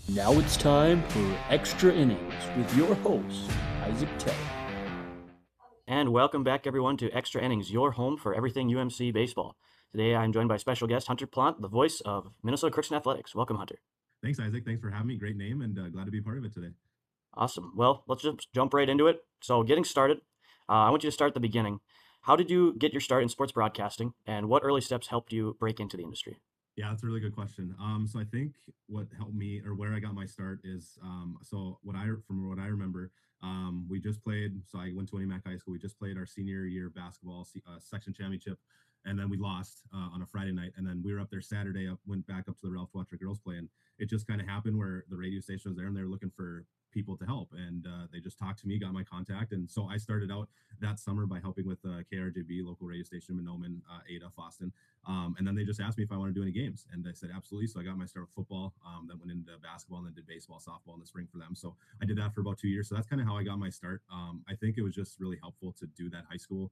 Now it's time for Extra Innings with your host, Isaac Telle. And welcome back, everyone, to Extra Innings, your home for everything UMC baseball. Today, I'm joined by special guest Hunter Plante, the voice of Minnesota Christian Athletics. Welcome, Hunter. Thanks, Isaac. Thanks for having me. Great name, and glad to be part of it today. Awesome. Well, let's just jump right into it. So, getting started, I want you to start at the beginning. How did you get your start in sports broadcasting, and what early steps helped you break into the industry? Yeah, that's a really good question. So I think what helped me, or where I got my start, is from what I remember, we just played. So I went to Mac High School. We just played our senior year basketball section championship, and then we lost on a Friday night. And then we were up there Saturday. Went back up to the Ralph Watcher girls play, and it just kind of happened where the radio station was there, and they were looking for people to help, and they just talked to me, got my contact, and so I started out that summer by helping with KRJB, local radio station in Monoman, Ada, Boston. And then they just asked me if I want to do any games, and I said absolutely. So I got my start with football, then went into basketball, and then did baseball, softball in the spring for them. So I did that for about 2 years. So that's kind of how I got my start. I think it was just really helpful to do that high school,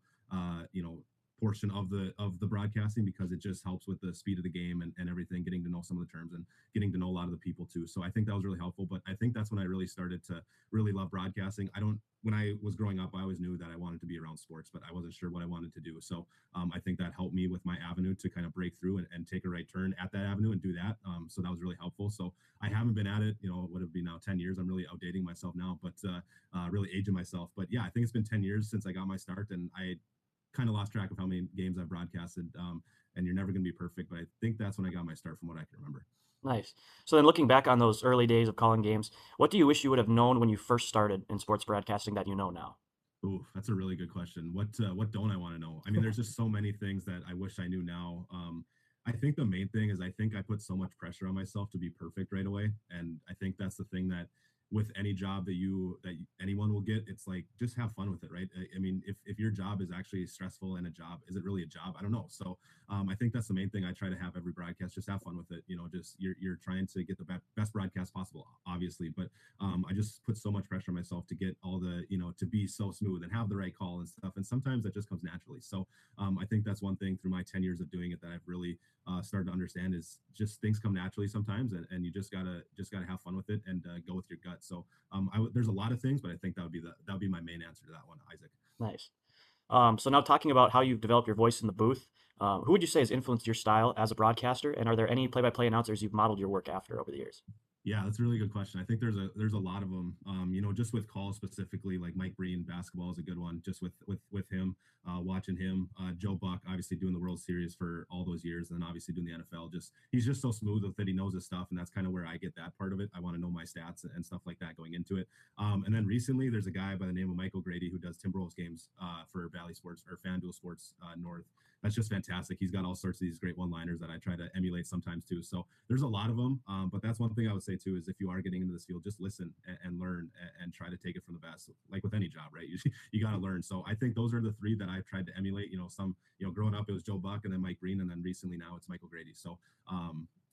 portion of the broadcasting, because it just helps with the speed of the game and everything, getting to know some of the terms and getting to know a lot of the people too. So I think that was really helpful. But I think that's when I really started to really love broadcasting. When I was growing up, I always knew that I wanted to be around sports, but I wasn't sure what I wanted to do. So I think that helped me with my avenue to kind of break through and take a right turn at that avenue and do that. So that was really helpful. So I haven't been at it, what would it be now, 10 years. I'm really outdating myself now, but really aging myself. But yeah, I think it's been 10 years since I got my start, and I kind of lost track of how many games I've broadcasted. And you're never going to be perfect, but I think that's when I got my start from what I can remember. Nice. So then, looking back on those early days of calling games, what do you wish you would have known when you first started in sports broadcasting that you know now? Ooh, that's a really good question. What don't I want to know? I mean, there's just so many things that I wish I knew now. I think the main thing is I think I put so much pressure on myself to be perfect right away, and I think that's the thing that with any job that anyone will get, it's like just have fun with it, right? I mean, if your job is actually stressful and a job, is it really a job? I don't know. So I think that's the main thing I try to have every broadcast. Just have fun with it. Just you're trying to get the best broadcast possible, obviously, but I just put so much pressure on myself to get all the, to be so smooth and have the right call and stuff. And sometimes that just comes naturally. So I think that's one thing through my 10 years of doing it that I've really started to understand is just things come naturally sometimes, and you just gotta have fun with it and go with your gut. So there's a lot of things, but I think that would be my main answer to that one, Isaac. Nice. So now talking about how you've developed your voice in the booth, who would you say has influenced your style as a broadcaster, and are there any play-by-play announcers you've modeled your work after over the years? Yeah, that's a really good question. I think there's a lot of them. Just with calls specifically, like Mike Breen, basketball is a good one. Just with him, watching him, Joe Buck, obviously doing the World Series for all those years, and then obviously doing the NFL. Just he's just so smooth with it. He knows his stuff, and that's kind of where I get that part of it. I want to know my stats and stuff like that going into it. And then recently, there's a guy by the name of Michael Grady who does Timberwolves games for Valley Sports or FanDuel Sports North. That's just fantastic. He's got all sorts of these great one-liners that I try to emulate sometimes too. So there's a lot of them, but that's one thing I would say too is if you are getting into this field, just listen and learn and try to take it from the best. Like with any job, right? You got to learn. So I think those are the three that I've tried to emulate. Growing up it was Joe Buck and then Mike Green, and then recently now it's Michael Grady. So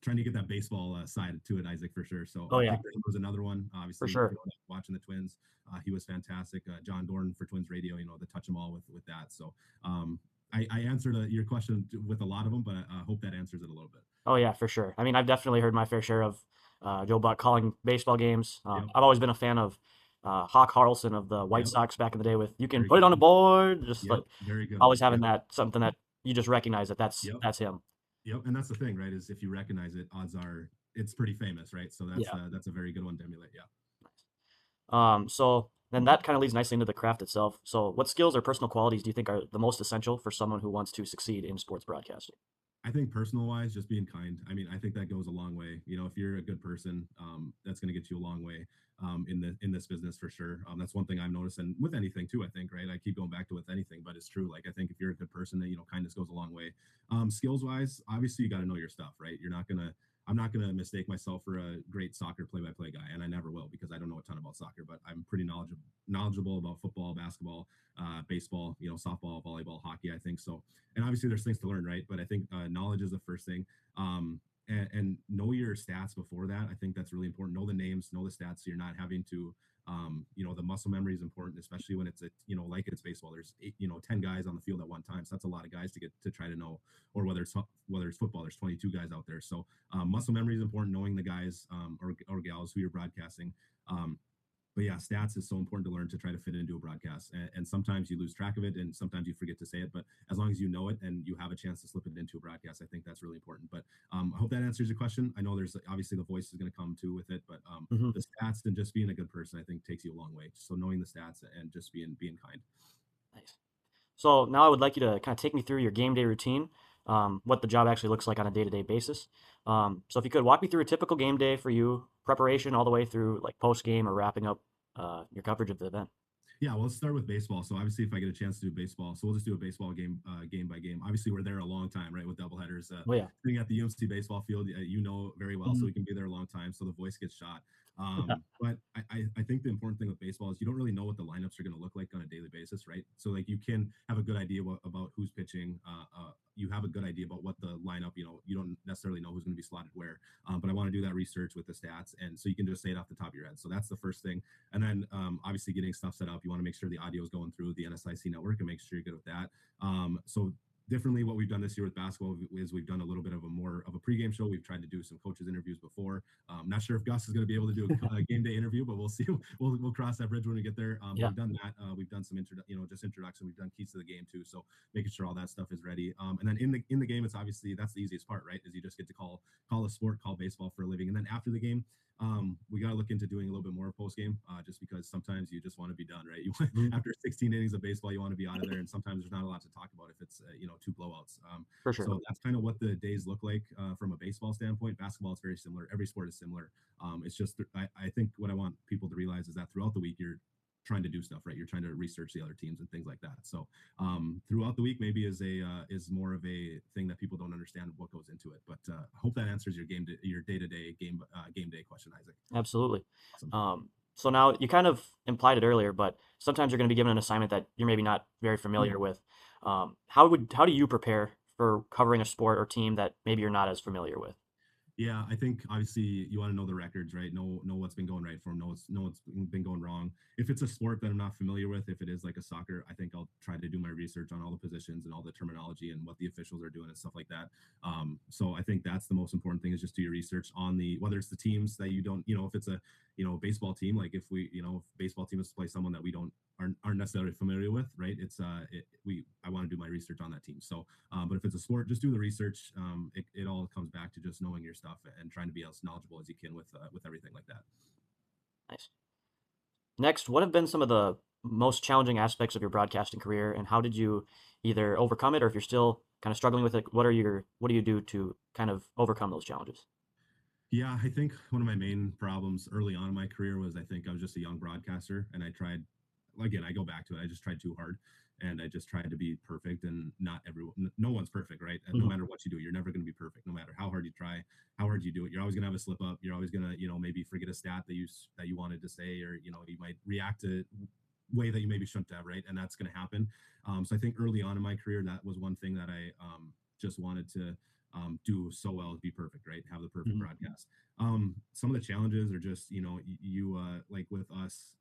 trying to get that baseball side to it, Isaac, for sure. So Oh yeah, Dick was another one. for Obviously, sure. watching the Twins, he was fantastic. John Gordon for Twins Radio, the touch them all with that. So I answered your question with a lot of them, but I hope that answers it a little bit. Oh yeah, for sure. I mean, I've definitely heard my fair share of Joe Buck calling baseball games. Yep. I've always been a fan of Hawk Harrelson of the White Yep. Sox back in the day with "You can Very put it good. on the board," just Yep. like Very good always one. having Yep. that something that you just recognize that that's Yep. that's him. Yep. And that's the thing, right? Is if you recognize it, odds are it's pretty famous, right? So Yeah. that's a very good one to emulate. Yeah. So then that kind of leads nicely into the craft itself. So what skills or personal qualities do you think are the most essential for someone who wants to succeed in sports broadcasting? I think personal wise, just being kind. I mean, I think that goes a long way. If you're a good person, that's going to get you a long way in this business for sure. That's one thing I've noticed, and with anything too. I think, right? I keep going back to with anything, but it's true. Like I think if you're a good person, that kindness goes a long way. Skills wise, obviously you got to know your stuff, right? You're not gonna. I'm not going to mistake myself for a great soccer play-by-play guy, and I never will because I don't know a ton about soccer, but I'm pretty knowledgeable about football, basketball, baseball, softball, volleyball, hockey. I think so, and obviously there's things to learn, right? But I think knowledge is the first thing. and know your stats before that. I think that's really important. Know the names, know the stats, so you're not having to the muscle memory is important, especially when it's like it's baseball. There's 10 guys on the field at one time, so that's a lot of guys to get to try to know. Or whether it's football, there's 22 guys out there. So muscle memory is important. Knowing the guys or gals who you're broadcasting. But yeah, stats is so important to learn to try to fit into a broadcast. And sometimes you lose track of it, and sometimes you forget to say it. But as long as you know it and you have a chance to slip it into a broadcast, I think that's really important. But I hope that answers your question. I know there's obviously the voice is going to come too with it, but Hmm. the stats and just being a good person, I think, takes you a long way. So knowing the stats and just being kind. Nice. So now I would like you to kind of take me through your game day routine, what the job actually looks like on a day-to-day basis. So if you could walk me through a typical game day for you, preparation all the way through like post game or wrapping up your coverage of the event. Yeah, well, let's start with baseball. So obviously, if I get a chance to do baseball, so we'll just do a baseball game, game by game. Obviously, we're there a long time, right? With doubleheaders, Oh yeah. being at the UMC baseball field, very well, so Mhm. we can be there a long time. So the voice gets shot. But I think the important thing with baseball is you don't really know what the lineups are going to look like on a daily basis, right? So like you can have a good idea about who's pitching. You have a good idea about what the lineup. You don't necessarily know who's going to be slotted where. But I want to do that research with the stats, and so you can just say it off the top of your head. So that's the first thing. And then obviously getting stuff set up, you want to make sure the audio is going through the NSIC network and make sure you're good with that. So differently, what we've done this year with basketball is we've done a little bit of a more of a pregame show. We've tried to do some coaches interviews before. Not sure if Gus is going to be able to do a game day interview, but we'll see. We'll cross that bridge when we get there. But Yeah. we've done that. We've done some just introduction. We've done keys to the game too. So making sure all that stuff is ready. And then in the game, it's obviously that's the easiest part, right? Is you just get to call a sport, call baseball for a living, and then after the game, we got to look into doing a little bit more post game, just because sometimes you just want to be done, right? You Mhm. after 16 innings of baseball, you want to be out of there, and sometimes there's not a lot to talk about if it's two blowouts. For sure. So that's kind of what the days look like from a baseball standpoint. Basketball is very similar. Every sport is similar. It's just I think what I want people to realize is that throughout the week you're trying to do stuff, right? You're trying to research the other teams and things like that. So throughout the week maybe is more of a thing that people don't understand what goes into it. But I hope that answers your day-to-day game day question, Isaac. Absolutely. Awesome. So now you kind of implied it earlier, but sometimes you're going to be given an assignment that you're maybe not very familiar with. How do you prepare for covering a sport or team that maybe you're not as familiar with? Yeah, I think obviously you want to know the records, right? Know what's been going right for them. Know what's been going wrong. If it's a sport that I'm not familiar with, if it is like a soccer, I think I'll try to do my research on all the positions and all the terminology and what the officials are doing and stuff like that. So I think that's the most important thing is just do your research on the whether it's the teams that you don't, if it's a baseball team, like if we, if baseball team is to play someone that we don't aren't necessarily familiar with, right? I want to do my research on that team. So but if it's a sport, just do the research. It all comes back to just knowing your stuff and trying to be as knowledgeable as you can with everything like that. Nice. Next, what have been some of the most challenging aspects of your broadcasting career, and how did you either overcome it, or if you're still kind of struggling with it, what do you do to kind of overcome those challenges? Yeah, I think one of my main problems early on in my career was I think I was just a young broadcaster and I tried again, I go back to it. I just tried too hard and I just tried to be perfect and not everyone no one's perfect, right? And no Mhm. matter what you do, you're never going to be perfect no matter how hard you try, how hard you do it. You're always going to have a slip up. You're always going to, maybe forget a stat that you wanted to say or you might react to way that you maybe shouldn't have, right? And that's going to happen. So I think early on in my career that was one thing that I just wanted to do so well, be perfect, right? Have the perfect Mhm. broadcast. Some of the challenges are just you like with us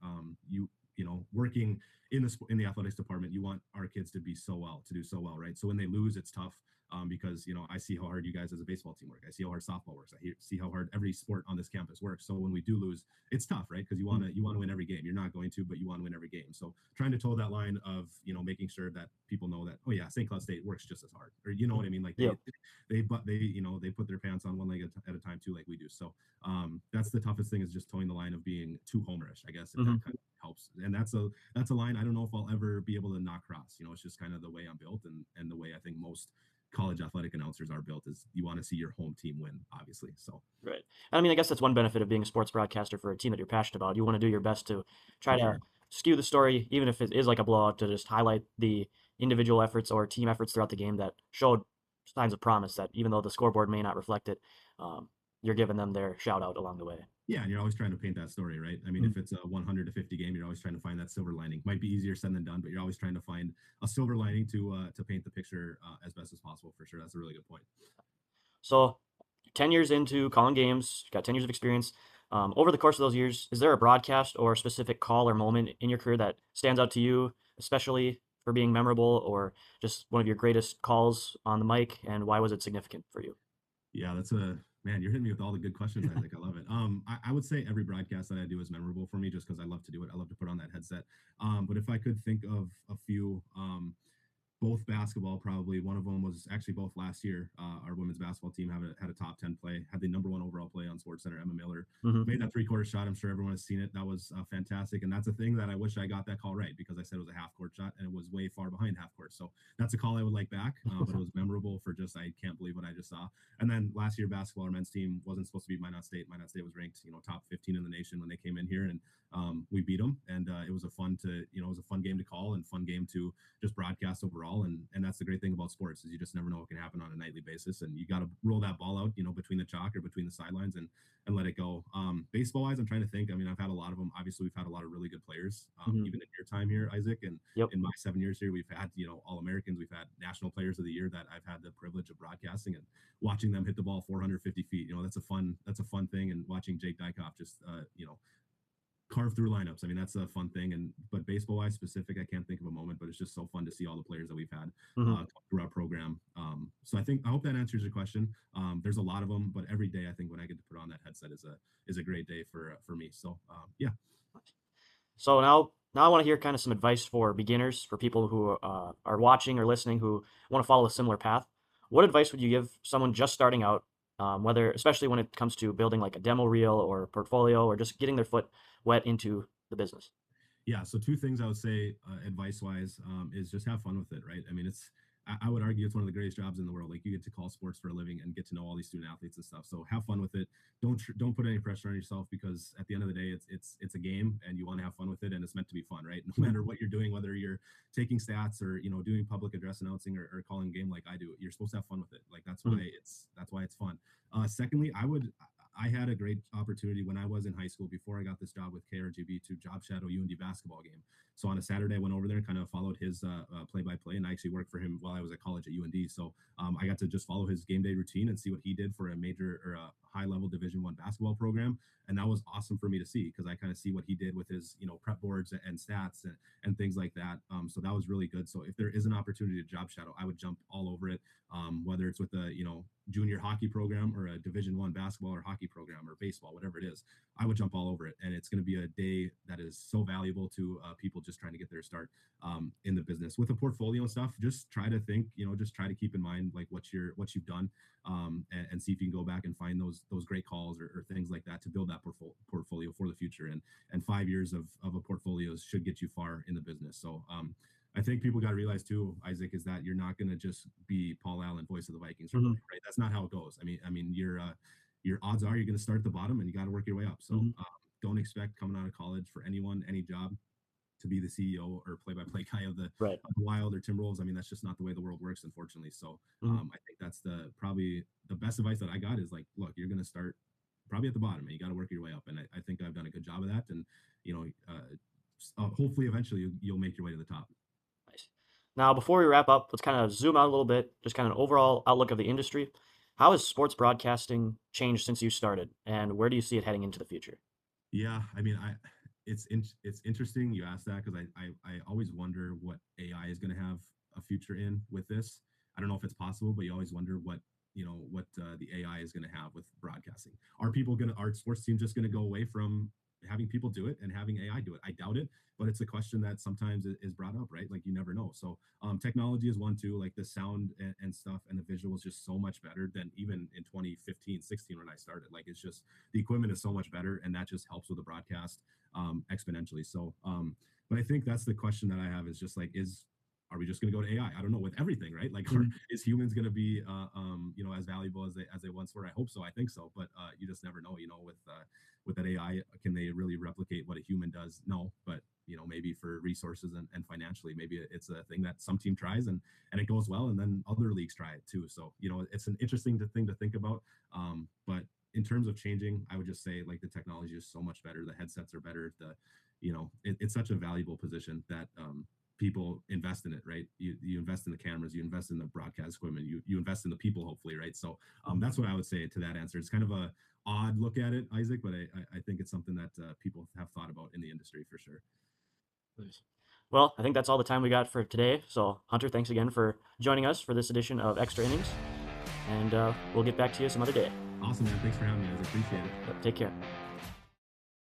working in the athletics department, you want our kids to do so well, right? So when they lose, it's tough. Because I see how hard you guys as a baseball team work. I see how hard softball works. See how hard every sport on this campus works. So when we do lose, it's tough, right? Because you want to win every game. You're not going to, but you want to win every game. So trying to toe that line of making sure that people know that, oh yeah, St. Cloud State works just as hard, or you know what I mean? Like Yep. they put their pants on one leg at a time too, like we do. So that's the toughest thing is just towing the line of being too homerish, I guess, if that Mhm. kind of helps. And that's a line I don't know if I'll ever be able to not cross. It's just kind of the way I'm built and the way I think most college athletic announcers are built is you want to see your home team win, obviously. So Right. I mean, I guess that's one benefit of being a sports broadcaster for a team that you're passionate about. You want to do your best to try for to sure. skew the story, even if it is like a blowout, to just highlight the individual efforts or team efforts throughout the game that showed signs of promise that even though the scoreboard may not reflect it, um, you're giving them their shout out along the way. Yeah, and you're always trying to paint that story, right? I mean, Mhm. if it's a 100 to 50 game, you're always trying to find that silver lining. Might be easier said than done, but you're always trying to find a silver lining to paint the picture as best as possible. For sure, that's a really good point. So 10 years into calling games, got 10 years of experience. Over the course of those years, is there a broadcast or a specific call or moment in your career that stands out to you, especially for being memorable, or just one of your greatest calls on the mic, and why was it significant for you? Yeah, that's a man. You're hitting me with all the good questions, Isaac. I love it. I would say every broadcast that I do is memorable for me, just because I love to do it. I love to put on that headset. But if I could think of a few, both basketball, probably one of them was actually both last year. Our women's basketball team had a top 10 play, had the number one overall play on Sports Center. Emma Miller Hmm. made that 3-quarter shot. I'm sure everyone has seen it. That was fantastic, and that's a thing that I wish I got that call right, because I said it was a half court shot and it was way far behind half court. So that's a call I would like back, but it was memorable for just I can't believe what I just saw. And then last year basketball, our men's team wasn't supposed to beat Minot State. Minot State was ranked top 15 in the nation when they came in here, and we beat them, and it was a fun game to call and fun game to just broadcast overall. And that's the great thing about sports, is you just never know what can happen on a nightly basis, and you got to roll that ball out, between the chalk or between the sidelines, and let it go. Baseball wise, I'm trying to think. I mean, I've had a lot of them. Obviously, we've had a lot of really good players, Hmm. even in your time here, Isaac, and Yep. in my 7 years here, we've had All Americans, we've had National Players of the Year that I've had the privilege of broadcasting and watching them hit the ball 450 feet. That's a fun thing, and watching Jake Dykoff just carve through lineups. I mean, that's a fun thing. But baseball wise specific, I can't think of a moment, but it's just so fun to see all the players that we've had Hmm. come through our program. So I hope that answers your question. There's a lot of them, but every day I think when I get to put on that headset is a great day for me. So yeah. So now I want to hear kind of some advice for beginners, for people who are watching or listening who want to follow a similar path. What advice would you give someone just starting out, whether especially when it comes to building like a demo reel or portfolio, or just getting their foot wet into the business? Yeah, so two things I would say, advice wise, is just have fun with it, right? I mean, I would argue it's one of the greatest jobs in the world. Like, you get to call sports for a living and get to know all these student athletes and stuff. So have fun with it. Don't put any pressure on yourself, because at the end of the day, it's a game, and you want to have fun with it, and it's meant to be fun, right? No matter what you're doing, whether you're taking stats or doing public address announcing, or calling a game like I do, you're supposed to have fun with it. Like, Mhm. that's why it's fun. Secondly, I had a great opportunity when I was in high school, before I got this job with KRGB, to job shadow UND basketball game. So on a Saturday, I went over there and kind of followed his play-by-play, and I actually worked for him while I was at college at UND. So I got to just follow his game day routine and see what he did for a major or a high-level Division 1 basketball program, and that was awesome for me to see, because I kind of see what he did with his prep boards and stats and things like that. So that was really good. So if there is an opportunity to job shadow, I would jump all over it, whether it's with a junior hockey program or a Division 1 basketball or hockey program or baseball, whatever it is. I would jump all over it, and it's going to be a day that is so valuable to people just trying to get their start in the business. With a portfolio and stuff, just try to think, just try to keep in mind like what you've done, and see if you can go back and find those great calls, or things like that, to build that portfolio for the future. And 5 years of a portfolio should get you far in the business. So I think people got to realize too, Isaac, is that you're not going to just be Paul Allen, voice of the Vikings, Mhm. right? That's not how it goes. I mean, your odds are you're going to start at the bottom, and you got to work your way up. So Mhm. don't expect coming out of college for anyone, any job, to be the CEO or play-by-play guy of Right. the Wild or Timberwolves. I mean, that's just not the way the world works, unfortunately. So Mhm. I think that's probably the best advice that I got is, like, look, you're going to start probably at the bottom, and you got to work your way up. And I think I've done a good job of that. And hopefully, eventually, you'll make your way to the top. Nice. Now, before we wrap up, let's kind of zoom out a little bit, just kind of overall outlook of the industry. How has sports broadcasting changed since you started, and where do you see it heading into the future? Yeah, I mean, it's interesting you asked that, because I always wonder what AI is going to have a future in with this. I don't know if it's possible, but you always wonder what the AI is going to have with broadcasting. Are sports teams just going to go away from having people do it and having AI do it? I doubt it, but it's a question that sometimes is brought up, right? Like, you never know. So technology is one too. Like, the sound and stuff, and the visual is just so much better than even in 2015, 16 when I started. Like, it's just the equipment is so much better, and that just helps with the broadcast exponentially. So but I think that's the question that I have, is just like, are we just going to go to AI? I don't know, with everything, right? Like, Mhm. is humans going to be as valuable as they once were? I hope so. I think so, but you just never know. With that AI, can they really replicate what a human does? No, but maybe for resources and financially, maybe it's a thing that some team tries, and it goes well, and then other leagues try it too. So it's an interesting thing to think about. But in terms of changing, I would just say, like, the technology is so much better. The headsets are better. It's such a valuable position that people invest in it, right? You invest in the cameras, you invest in the broadcast equipment, you invest in the people, hopefully, right? So that's what I would say to that answer. It's kind of a odd look at it, Isaac, but I think it's something that people have thought about in the industry for sure. Nice. Well, I think that's all the time we got for today. So, Hunter, thanks again for joining us for this edition of Extra Innings. And we'll get back to you some other day. Awesome, man. Thanks for having me, Isaac. Appreciate it. Take care.